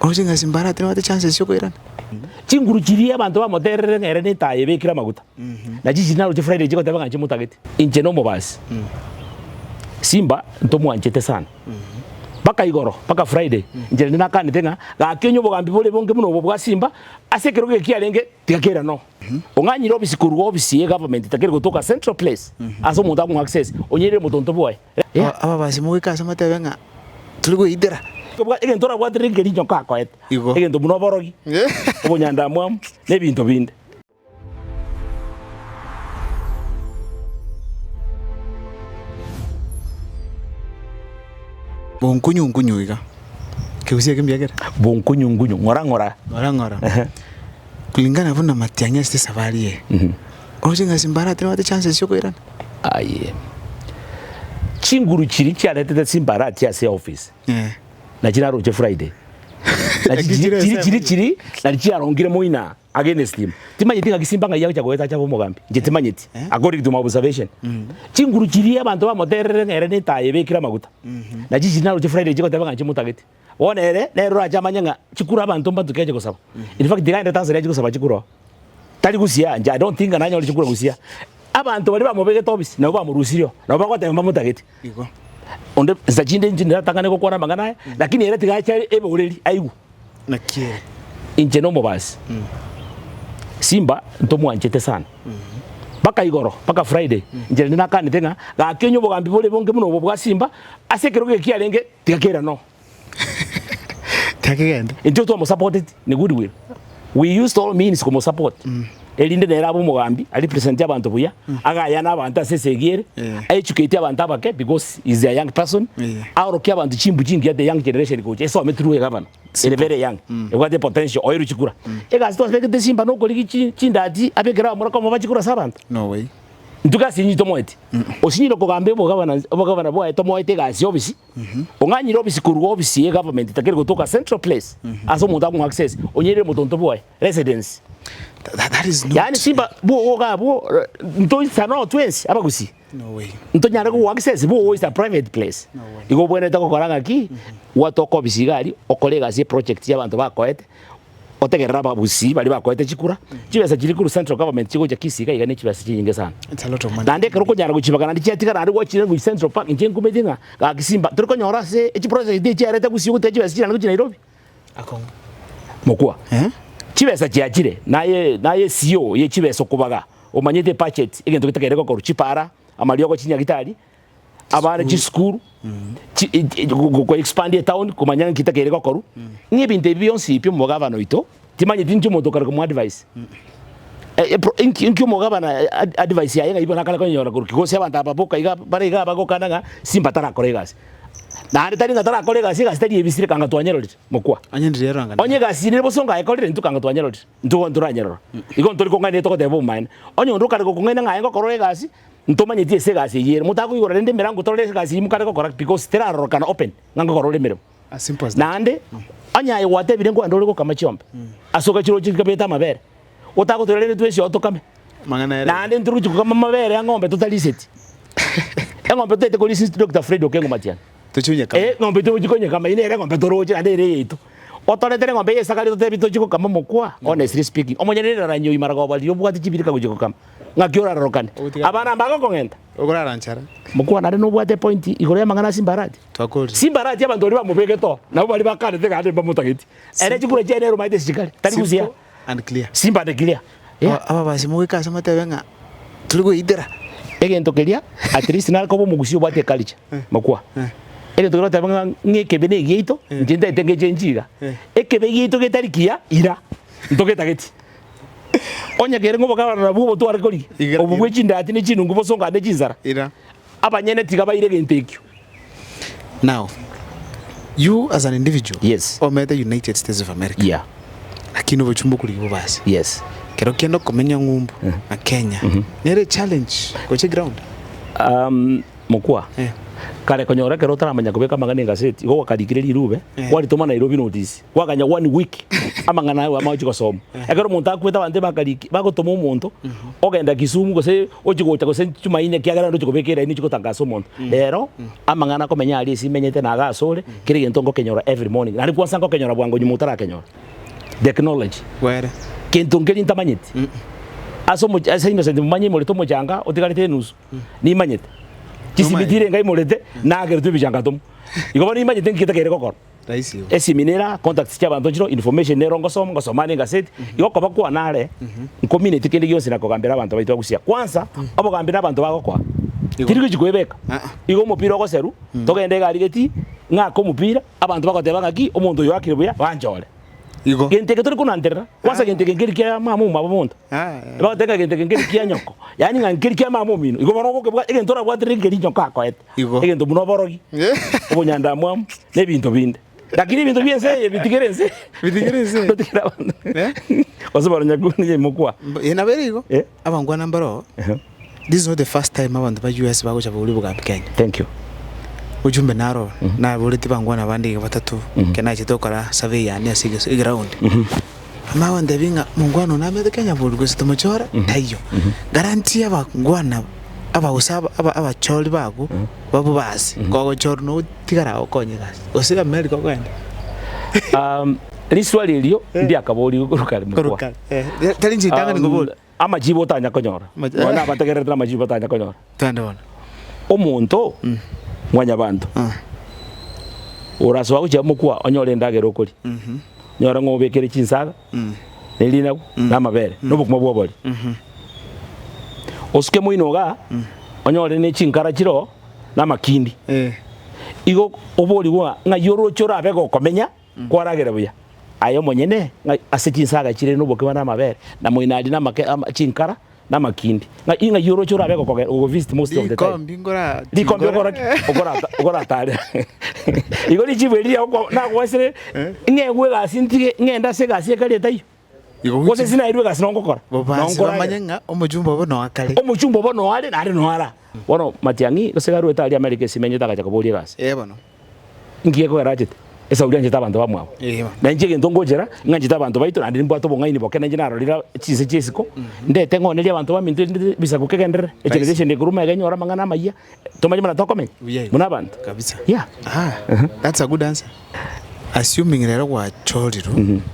Ojenga Simba tena wate chances yo kwirana. Chinguru chiria abantu ba moterere ngere ni taye bekira maguta. Na jiji nalo Friday jiko tabanga nche mutageti. Inche no mobasi. Simba ntomu anchete sana. Baka igoro, baka Friday. Nje ndina kandi tenga ga kenyo bogambi bole bonge muno bwa Simba asekero ge kialenge tikakera no. Onganyiro bisikuru obisi ye government takere kutoka central place. Aso muntu amu access onyere mutonto boy. Aba basi mu kasa matebenga. Tuligo idera. Kubwa ege ntora kwa drink rinyo kako et. Ege ndo muno borogi. Obonyanda mwam ne bintu binde. Bonkunyu iga. Keusia kimbiagera. Bonkunyu ngora. Kulingana vuna matianya ste safari ye. Ojenga Simba tena wate chances yo kwirana. Aye. Chinguru chiri chialetete Simba tia se office. Na jinaro je Friday. Na chiri na chiarongire moina against him. Timanyitinga kisimba nga yacha kweta cha bomogambi. Je timanyiti. According to my observation. Chinguru chiri abantu ba moterere ngere ni taye bekira maguta. Na jiji nalo je Friday jiko tabanga nche mutageti. Wonere nero aja manyanga chikura abantu mbantu keje kusaba. In fact digainde Tanzania jiko saba chikura. Tali kusia nja I don't think ananya oli chikura kusia. Abantu bali ba mobege tobisi na ba murusirio. Na ba kwata mba mutageti. Iko. Onde zachinde njinde takane ko kwana mangana lakini era tigacha ebe ureli aigu. Na kie. Inche no mobasi. Simba ntomu anchete sana. Baka igoro, baka Friday. Nje ndina kandi tenga ga kenyo bogambi bole bonge muno bwa Simba asekero ge kialenge tikakera no. Takigenda. Into to mo supported ni goodwill. We used all means como support. Elinde nera abo mugambi ali present abantu buya aga yana abantu asesegere educate abantu abake because is a young person. Auro kia abantu chimbu chingi ya the young generation coach. Eso metru gavana. Ele very young. E got the potential oiru chikura. Ega sto aspect de Simba no koliki chindati abekera mura como bachikura sabantu. No way. Ntuka sinyi tomoeti. Osinyi kogambe bo gavana bo tomoeti ga si obisi. Onganyiro obisi kuru obisi ye government takere kutoka central place. Aso muntu amu access onyere mutonto boy residence. That is not. Yani Simba bo nto sana twins abagusi. No way. Nto nyara ko access bo is a private place. No way. Iko bwene tako koranga ki watoko bisigari okolega si project y'abantu bakoete. Otegerera babusi bali bakoete chikura. Chibesa chiri ku central government chiko cha kisiga igane chibesa chinyinge sana. It's a lot of money. Nande kero nyara kuchibagana ndichatika nari wachire ku central park njengu medinga ga Simba. Turiko nyora se echi project de chireta kusiyo chibesa chira ku Nairobi. Akongo. Mokwa. Chibesa chiachire naye CEO ye chibeso kubaga omanyete budget igendo kitakereko ko chipara amalio ko chinya gitari abana chi school ko expand town kumanyanga kitakereko ko ngibinde biyonsi pyo mugabano ito timanyete nti moto kare ko advice inki mugabana advice yayenga ibona kala ko nyora ko kikosi abantu ababoka iga barega bagokanaga Simba tara koregas na ande tari ngatara kolega siga stadi ebisire kanga twanyerori mokwa anyendire ranga onye gasine bosonga ekolire ntukanga twanyerori ntuko nturanyerora iko ntori ko ngane to ko debo mine onye ndo kare ko ngene ngaye ko kolega gasi ntomanye tie segasi yere mutako igora rende mirango tole gasi mukare ko correct because tera rokana open nganga korole miremo as simple as na ande anya ye wate birengo andole ko kama chiombe asoka chiro chikabeta mabere utako tolele twesi otokame mangana era na ande nturu chikama mabere ngombe totaliseti ngombe tete ko listen to Dr. Fred Okengo Matian tuchunya kama ngombe to jikonye kama ine ere ngombe toroje ande ere yitu otoletere ngombe yesakari to tebito jiko kama mokwa honestly speaking omonyerera ranyo imara ko bali yobwati chibirika kujiko kama ngakiora rokane abana mbago kongenda ogora nchara mokwa nare no bwate point igore mangana Simbarati twakori Simbarati abantu ori bamubege to nabo bali bakane tega ande bamutagiti ere chikure chene ro maite sikali tari kuzia and clear Simba and clear aba basi mu kasa matebenga tuligo idera egento kelia at least na ko mugusio bwate culture mokwa ege tokero tabanga ngeke bene gito njenda itenge chenjiga ekebe gito getarikia ira ntoketa geti onya kere ngobo kabana bubo to arekori obubwe chinda ati ne chinungu bosonga ne chinzara ira abanyene tiga bayire gentekyo now you as an individual yes or the United States of America yeah lakini bochumbu kuri bubasi yes kero kendo komenya ngumbu na Kenya nere challenge koche ground mokwa kare konyora kero taramanya kubeka magana ngaseti go wakarikirira irube wali toma Nairobi notice wakanya 1 week amangana wa macho gosoma ekero muntu akweta bande bakariki bagotoma umuntu ogenda Kisumu gose ochigocha gose chumaine kiagara ndo chikobekera ni chikotangaso umuntu rero amangana komenya ali simenyete na gasore kiri gento ngo kenyora every morning ari kwanza ngo kenyora bwango nyumutara kenyora technology where kento ngeli ntamanyete aso mo asa innocent manye mo leto mo janga otigarite nusu ni manyete kisimitire ngai mo lete na gertu bijanga tom igobani manyete nkita kere kokoro raisi esiminera contact cia bantu jiro information nero ngosoma ni ngaseti igokoba kwa nare community kende gyose nakogambira abantu baitu bagusia kwanza abo gambira abantu bagokwa tiri kujigwebeka igo mupira ogoseru togende garigeti ngako mupira abantu bagoteba ngaki omuntu yo akiribuya banjore igo gente que turi kunanterera kwanza gente que ngiri kia mamu mabomuntu bateka gente que ngiri kia nyoko yani ngiri kia mamu mino igo baroko ke gente tora bwatiri ngiri nyoko akoet gente muno borogi obunyanda mwamu ne bintu binde lakini bintu biense bitigerense bitikira bantu osubara nyakuni mukwa ina berigo abangwana mbaro this is not the first time abantu ba US bagocha buli bugambi Kenya. Thank you. Ujumbe naro na buli tibangwana bandi batatu kena chitokara survey yani asige ground amawande binga mungwano na mede Kenya buli gose tomochora tayo garantia abangwana usaba aba choli bago babu basi ko chorno tigara okonye gas osiga medical kwenda riswali ilio ndi akaboli kurukali mukwa talinji tanga ngoboli amajibo tanya konyora wana bategerera amajibo tanya konyora tandona omuntu mwanya bantu uraso wakuja mukwa onyore ndagero kuri nyora ngobekere chinsaga nelina na mabere nobukuma bwoboli osuke muinoga onyore ne chinkara chiro na makindi igo oboli wa ngayoro chora abego komenya kwaragera buya ayo monyene ase chinsaga chire noboke bana mabere na moinadi na chinkara na makindi nga yoro chora abego ko visit most of the time likombi ogora tare igo ni chibeli na gwasere ngegwe gasintige ngenda se gasi kale tayo gose sina irwe gasi nongokora nongokora manyenga omujumbo bono akale omujumbo bono ale nare no ara bono matiangi gose garu etali America simenye taka kaboli gasi bono ngiye ko rajete esa uri njita abantu bamwabo na njege ndongojera ngajita abantu baitu na ndimbo atobonga ini bokena njina rira chise chisiko ndete ngone lia abantu bamintu bisa kukegendere generation de kuruma yegenyora mangana maiya tomaje mana tokome muna abantu kabisa that's a good answer. Assuming rero wa choliro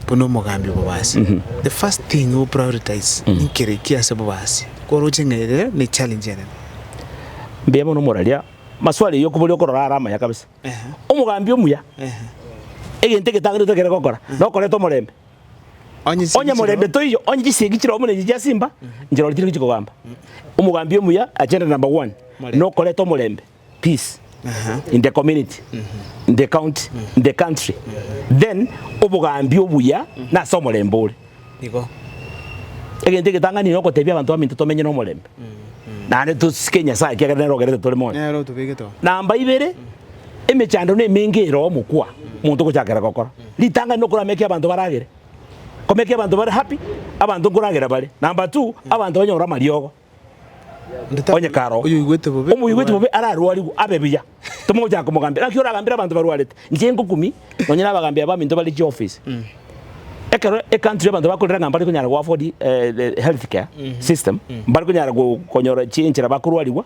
puno mugambi bobasi the first thing you prioritize nkere kiase bobasi koro chengere ni challenge ene mbemo no moralia maswali yo kubuli okorora arama ya kabisa omugambi omuya egente ketangire tekere kokora no koreto morembe onye morembe toyo onye gisigi kiro omune gya simba njero litiri kigogamba omugambi omuya agenda number 1 no koreto morembe peace in the community in the county in the country then obugambi obuya na so morembe uri niko egente ketangani no kotebya abantu bamintu tomenye no morembe nane tusikenya sai kya nero gerete tole mone nero tubigeto namba ibere emechando ne mengero omukwa muntu ko cyakera kokora litanga no kurameke abantu baragere komeke abantu bari happy abantu kuragera bari namba 2 abantu banyora mariogo onye karo uyigwete bobe ararwari abebiya tomo cyako mugambe akyo ragambira abantu barwarete njengo 10 nonyina bagambira baminto bali office ekero country abantu bakorera ngamba ariko nyara afford healthcare system bari kunyara konyora chinchira bakurwariwa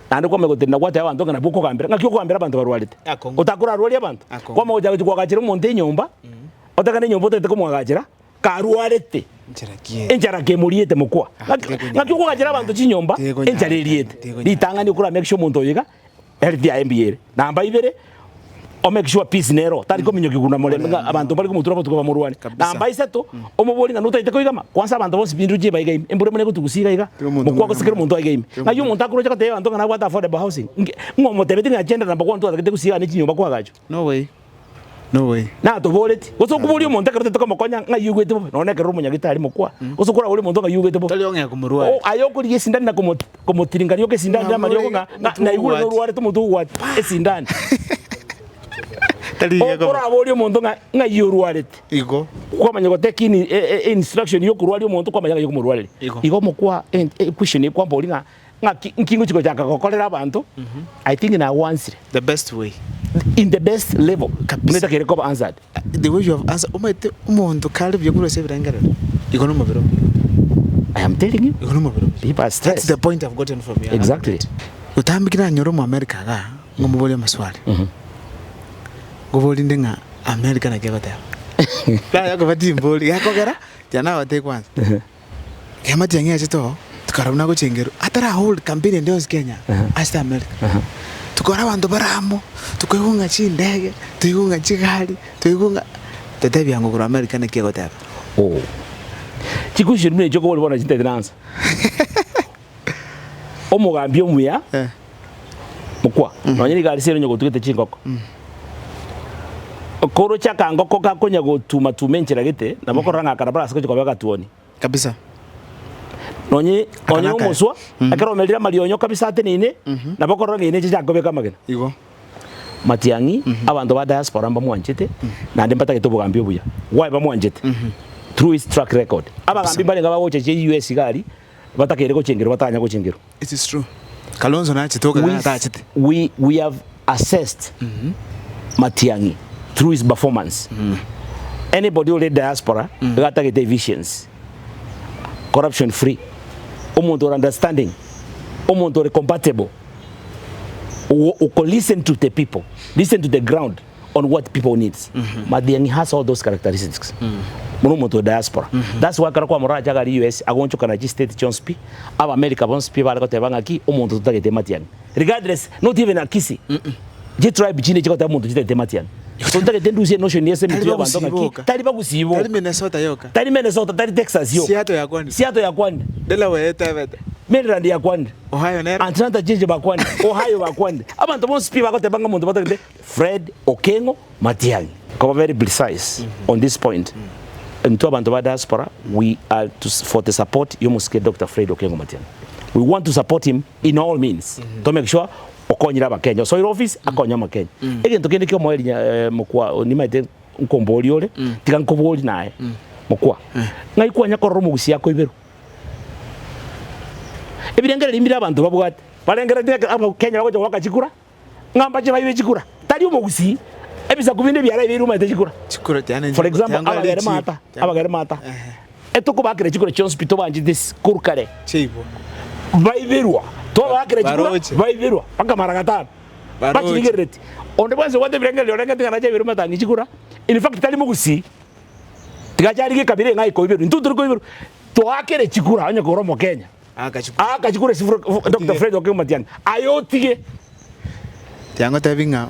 andi kwa megotinda gwata abantu ngana buko kambira ngakyo kwambira abantu barwarite utakura rwari abantu kwa moja kwa gachira umuntu nyumba otakane nyumba tete kumwagachira karwarite enjara kemuriete mukwa ngakyo kwa gachira abantu chinyumba enjara eriete litangani kura make sure umuntu yiga healthcare mbere namba ibere o make sure peace nero tari ko minyo kiguna mole abantu bari kumutura ko tukoba murwani namba iseto omuboli nga nuta iteko igama kwanza abantu bose bindu je bayiga embure mune kutugusiga iga mukwa ko sikira umuntu ayiga ngayo umuntu akuro cyaka tebe abantu ngana kwata affordable housing ngo tebeti nga agenda number 1 tuza kusiga ni kinyumba kwa gacho no way na to boleti goso kubuli umuntu akaro tete ko makonya nga yugwete bo none ke rumu nyagitari mukwa goso kura uli umuntu nga yugwete bo tali onge kumurwa ayo kuri yesindani na komotiringa yo ke sindani na mariyo na igule no ruware tumuntu wa esindani okora abori omuntu nga yorwarete igo kwamanya gotekini instruction yo kurwari omuntu kwamanya yo kumurwarire igo mukwa question kwamba oli nga nkingo chiko chaka kokolera abantu I think na once the best way in the best level uneta kere ko answered the way you have answered umete umuntu kale byo kuro sevirangara ikono mabiro I am telling you ikono mabiro people are stressed. That's the point I've gotten from you exactly utambikira nyoro mu America ga ngomubole maswali ngoboli ndenga America na kebata kaya yako bati mboli yako gara jana wate kwanza kama tiangia chito tukarabuna ko chengero atara hold campaign ndio Kenya hasta America tukora bantu baramo tukoyunga chindege tuyunga chigali tuyunga tete byango ku America na kegota oh chikushiri mwe choko bona chinte danza omugambye omuya mukwa nonyiri gali sero nyogo tugete chingoko koro chaka ngoko kakonya gotuma tumenchera gete nabokoranga karabara siko chikobaga tuoni kabisa nonye umuswa akaromelira malionyo kabisa atenine nabokoranga ine chakobeka magena igo Matiang'i abantu ba diaspora mbamwanjete nande mpata ketobugambye obuya why bamwanjete through his track record abagambi balenga bawoche che US gari batakere ko chengero batanya ko chengero it is true Kalonzo na chitoka atachite we have assessed Matiang'i through his performance anybody who diaspora gatagete visions corruption free umuntu understanding umuntu compatible who listen to the people, listen to the ground on what people needs. Matiang'i has all those characteristics. Murumo diaspora. That's why karakwa moraja gari US agoncho kana state chonspi aba America bonspi bala ko tebanga ki umuntu tutagete Matiang'i. Regardless not even a kisi. Je tribe chine chiko ta muntu tutagete Matiang'i. So tutagete nduzie notion yese mitu abantu ngaki. Tali bagusibo. Tali Minnesota yoka. Tali Minnesota, tali Texas yo. Seattle ya kwanda. Delaware taveta. Maryland ya kwanda. Ohio nera. Atlanta Georgia bakwanda. Ohio bakwanda. Abantu bonspi bako tebanga muntu batagete Fred Okengo Matiang'i. Come very precise on this point. Into abantu ba diaspora, we are for the support yomuske Dr. Fred Okengo Matiang'i. We want to support him in all means to make sure okonyira ba Kenya. So your office akonya ma Kenya. Egento kende kyo moeli mukwa nimaite nkomboli ole tika nkoboli nae mukwa. Ngai kwanya kororo mugusi yako iberu. Ebirengera limbira abantu babwate. Balengera aba Kenya bakoje wakachikura. Ngamba je bayibe chikura. Tali umugusi ebisa kubinde byara ibiru mate chikura cyane for example abagare mata etoko bakire chikura cy'hospital banje this kurkare chibo bayiberwa to bakire chikura bayiberwa paka maragatana bachigereti onde bwanze wande birengere orenga tingana je biru mata ni chikura in fact tali mugusi tigajari ke kabire ngai ko ibiru ntuturi ko ibiru to akire chikura anya ko romo Kenya akachikura Dr. Fred Okengo Matiang'i ayotige tiango tabinga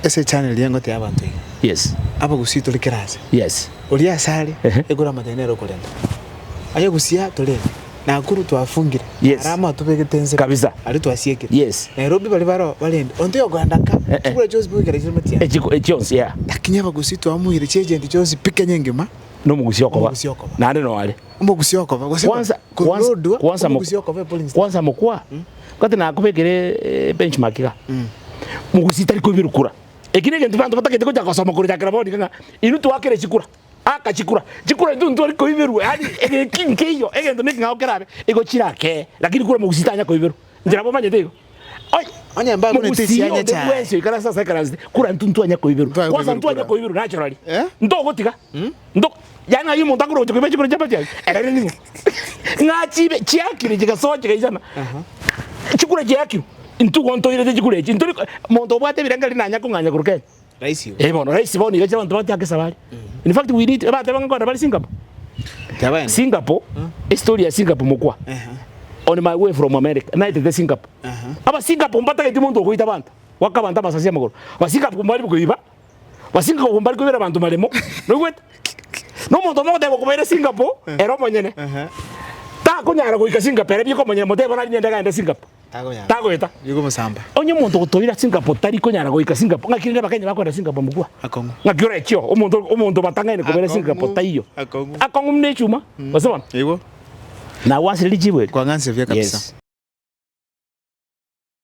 ese channel yango te abantu yes aba gusito likiraza yes uri asali egura matenero kolenda ayo gusia tole na kuru twafungira yes arama tubege tenze kabisa ari twasiekira yes Nairobi bali baro balenda onto yogandaka kibura chose bwikira kiri Matiang'i echonse yeah lakini aba gusito amuhire chegent chose pike nyengema no mugusioko nande no wale mugusioko kwanza mukwa kati na kubegere benchmark ga mugusita liko birukura ekine gentu bantu batakete ko jakosoma kuri jakaraboni kanga inutu wakere chikura aka chikura ndu liko ibiru yani ekinkeyo egento nekinga okerabe ego chirake lakini kura mugusitanya ko ibiru njira bomanye teko oi anya mbago netisi anya cha wewe ikara sasa karanze kura ntu anya ko ibiru kwanza ntu anya ko ibiru naturally ndo gotika ndo yana yimo ndakuro chiko bechiko chapati erere ningo ngachibe chiakire chikasoche kaizana chikura chiakire intu wonto ile chikura intu mondo bwate birangali nanya kunganya kuruke raisi bono raisi boni gacha bantu batake sabali in fact we need bate bangakora bali Singapore story ya Singapore mukwa on my way from America night the Singapore aba Singapore mbata ke mondo kuita bantu wakabanta basasia magoro wa Singapore mbali kuiba wa Singapore mbali kuibera bantu malemo no kweta no mondo mo debo kubera Singapore ero monyene ta kunyara kuika Singapore biko monyene motebo na nyenda ga Singapore tago eta yuko musamba onye muntu gutoira Singapore tari kunyara kuika Singapore ngakirira bakenya bakwenda Singapore mugwa akongo ngakira ekyo umuntu batangane kubera Singapore tayo akongo mnechuma wasema yego na once lijibwe kwa nganse vya kabisa.